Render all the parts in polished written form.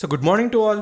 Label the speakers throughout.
Speaker 1: So good morning to all.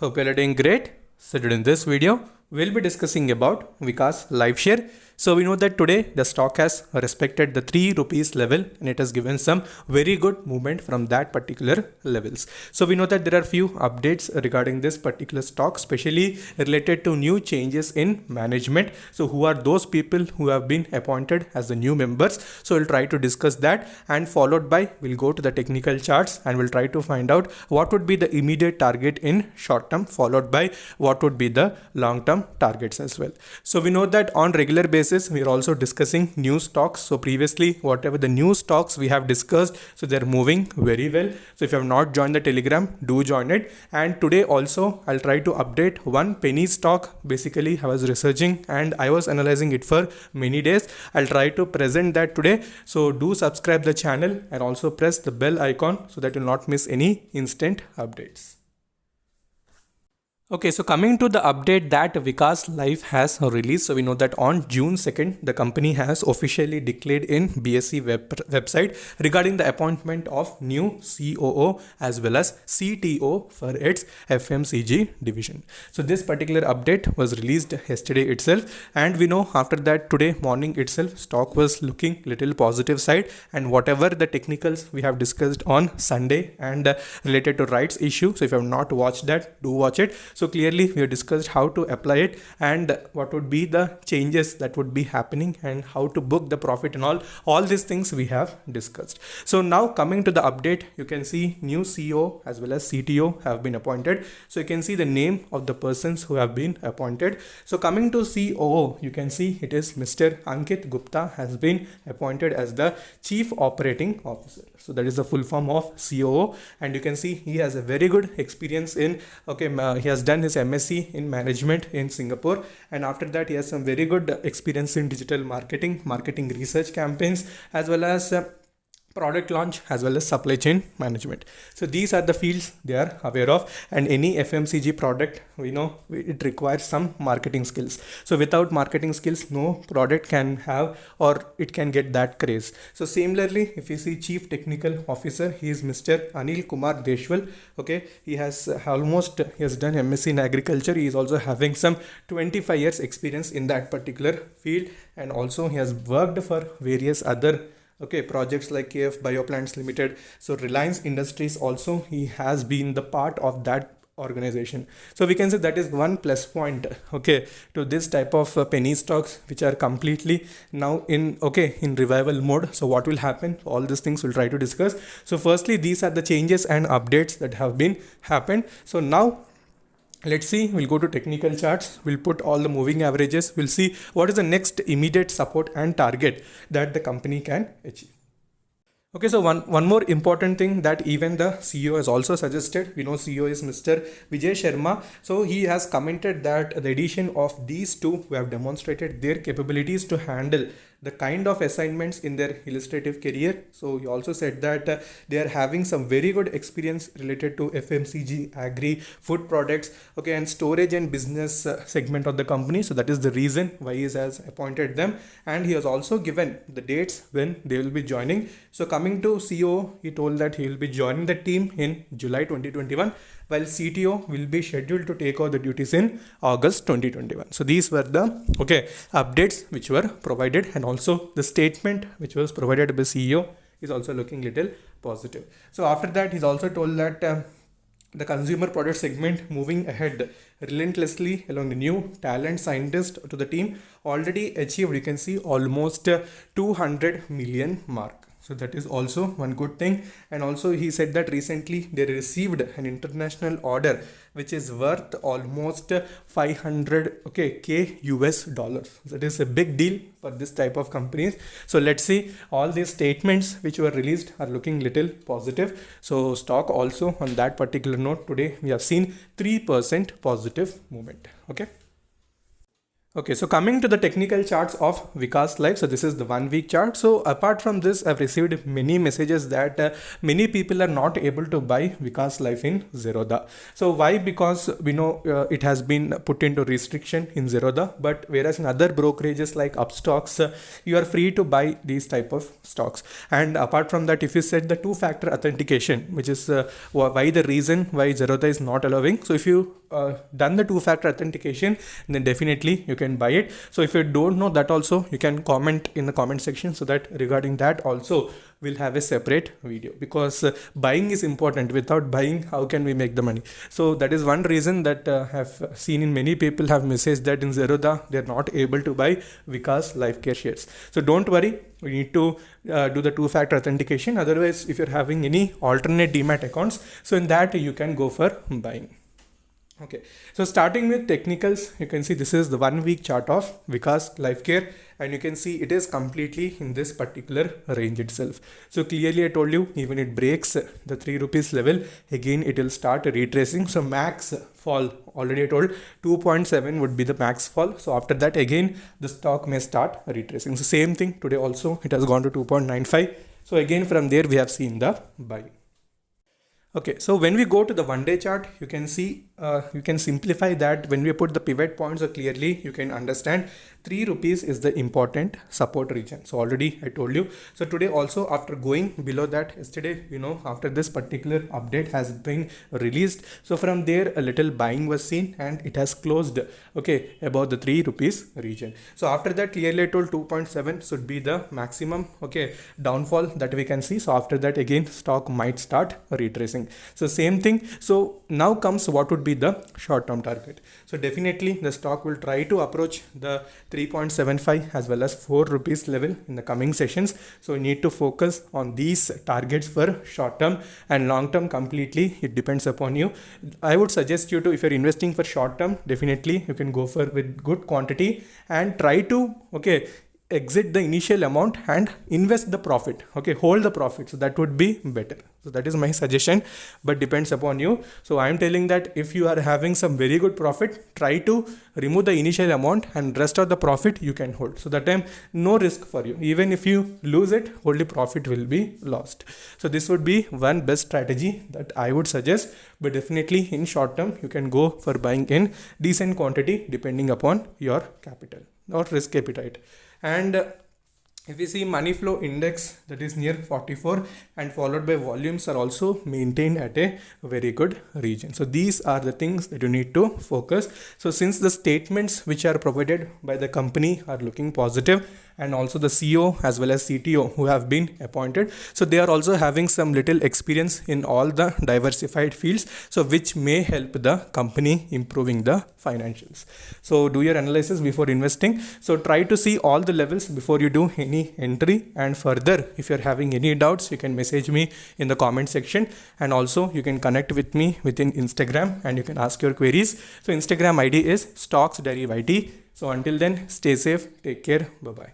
Speaker 1: Hope you are doing great. So in this video, we'll be discussing about Vikas Live Share. So we know that today the stock has respected the 3 rupees level and it has given some very good movement from that particular levels. So we know that there are few updates regarding this particular stock, especially related to new changes in management. So who are those people who have been appointed as the new members? So we'll try to discuss that, and followed by we'll go to the technical charts and we'll try to find out what would be the immediate target in short term, followed by what would be the long term targets as well. So we know that on regular basis we are also discussing new stocks. So previously whatever the new stocks we have discussed, so they're moving very well. So if you have not joined the Telegram, do join it. And today also I'll try to update one penny stock. Basically I was researching and I was analyzing it for many days. I'll try to present that today. So do subscribe the channel and also press the bell icon so that you'll not miss any instant updates. Okay, so coming to the update that Vikas Life has released. So we know that on June 2nd, the company has officially declared in BSE website regarding the appointment of new COO as well as CTO for its FMCG division. So this particular update was released yesterday itself, and we know after that today morning itself stock was looking little positive side, and whatever the technicals we have discussed on Sunday and related to rights issue. So if you have not watched that, do watch it. So clearly we have discussed how to apply it and what would be the changes that would be happening and how to book the profit and all these things we have discussed. So now coming to the update, you can see new CEO as well as CTO have been appointed. So you can see the name of the persons who have been appointed. So coming to COO, you can see it is Mr. Ankit Gupta has been appointed as the Chief Operating Officer. So that is the full form of COO, and you can see he has a very good experience in he has done his MSc in management in Singapore, and after that he has some very good experience in digital marketing research campaigns, as well as product launch as well as supply chain management. So these are the fields they are aware of, and any FMCG product we know it requires some marketing skills. So without marketing skills, no product can have or it can get that craze. So similarly, if you see Chief Technical Officer, he is Mr. Anil Kumar Deshwal. Okay, he has done MSc in agriculture. He is also having some 25 years experience in that particular field, and also he has worked for various other projects like KF Bioplants Limited. So Reliance Industries also, he has been the part of that organization. So we can say that is one plus point to this type of penny stocks which are completely now in revival mode. So what will happen, all these things we'll try to discuss. So firstly, these are the changes and updates that have been happened. So now let's see, we'll go to technical charts, we'll put all the moving averages, we'll see what is the next immediate support and target that the company can achieve. Okay, so one more important thing that even the CEO has also suggested. We know CEO is Mr. Vijay Sharma. So he has commented that the addition of these two who have demonstrated their capabilities to handle the kind of assignments in their illustrative career. So he also said that they are having some very good experience related to FMCG, agri, food products, and storage and business segment of the company. So that is the reason why he has appointed them, and he has also given the dates when they will be joining. So coming to CEO, he told that he will be joining the team in July 2021, while CTO will be scheduled to take over the duties in August 2021. So these were the updates which were provided, and also the statement which was provided by CEO is also looking little positive. So after that, he's also told that the consumer product segment moving ahead relentlessly along the new talent scientist to the team already achieved, you can see, almost 200 million mark. So that is also one good thing. And also he said that recently they received an international order which is worth almost 500 K US dollars. That is a big deal for this type of companies. So let's see, all these statements which were released are looking little positive. So stock also on that particular note, today we have seen 3% positive movement. Okay, so coming to the technical charts of Vikas Life, so this is the 1 week chart. So apart from this, I've received many messages that many people are not able to buy Vikas Life in Zerodha. So why? Because we know it has been put into restriction in Zerodha, but whereas in other brokerages like Upstocks, you are free to buy these type of stocks. And apart from that, if you set the two-factor authentication, which is why the reason why Zerodha is not allowing. So if you done the two-factor authentication, then definitely you can buy it. So if you don't know that also, you can comment in the comment section, so that regarding that also we'll have a separate video, because buying is important. Without buying, how can we make the money? So that is one reason that have seen in many people have messaged that in Zerodha they're not able to buy Vikas Lifecare shares. So don't worry, we need to do the two-factor authentication. Otherwise, if you're having any alternate demat accounts, so in that you can go for buying. Okay, so starting with technicals, you can see this is the 1 week chart of Vikas Lifecare, and you can see it is completely in this particular range itself. So clearly I told you, even it breaks the 3 rupees level, again it will start retracing. So max fall, already I told 2.7 would be the max fall. So after that again the stock may start retracing. So same thing today also, it has gone to 2.95. So again from there we have seen the buy. Okay, so when we go to the 1 day chart, you can see, you can simplify that. When we put the pivot points, so clearly you can understand 3 rupees is the important support region. So already I told you. So today also, after going below that, yesterday, you know, after this particular update has been released, so from there a little buying was seen and it has closed, okay, about the 3 rupees region. So after that, clearly I told 2.7 should be the maximum, okay, downfall that we can see. So after that again stock might start retracing. So same thing. So now comes what would be the short-term target. So definitely the stock will try to approach the 3.75 as well as 4 rupees level in the coming sessions. So we need to focus on these targets for short-term, and long-term completely it depends upon you. I would suggest you to, if you're investing for short-term, definitely you can go for with good quantity and try to, okay, exit the initial amount and invest the profit, okay, hold the profit. So that would be better. So that is my suggestion, but depends upon you. So I am telling that if you are having some very good profit, try to remove the initial amount and rest of the profit you can hold. So that time no risk for you. Even if you lose it, only profit will be lost. So this would be one best strategy that I would suggest, but definitely in short term you can go for buying in decent quantity depending upon your capital or risk appetite. And if we see money flow index, that is near 44 and followed by volumes are also maintained at a very good region. So these are the things that you need to focus. So since the statements which are provided by the company are looking positive, and also the CEO as well as CTO who have been appointed, so they are also having some little experience in all the diversified fields, so which may help the company improving the financials. So do your analysis before investing. So try to see all the levels before you do any entry, and further if you're having any doubts, you can message me in the comment section, and also you can connect with me within Instagram and you can ask your queries. So Instagram ID is StocksDairyYT. So until then, stay safe, take care, bye bye.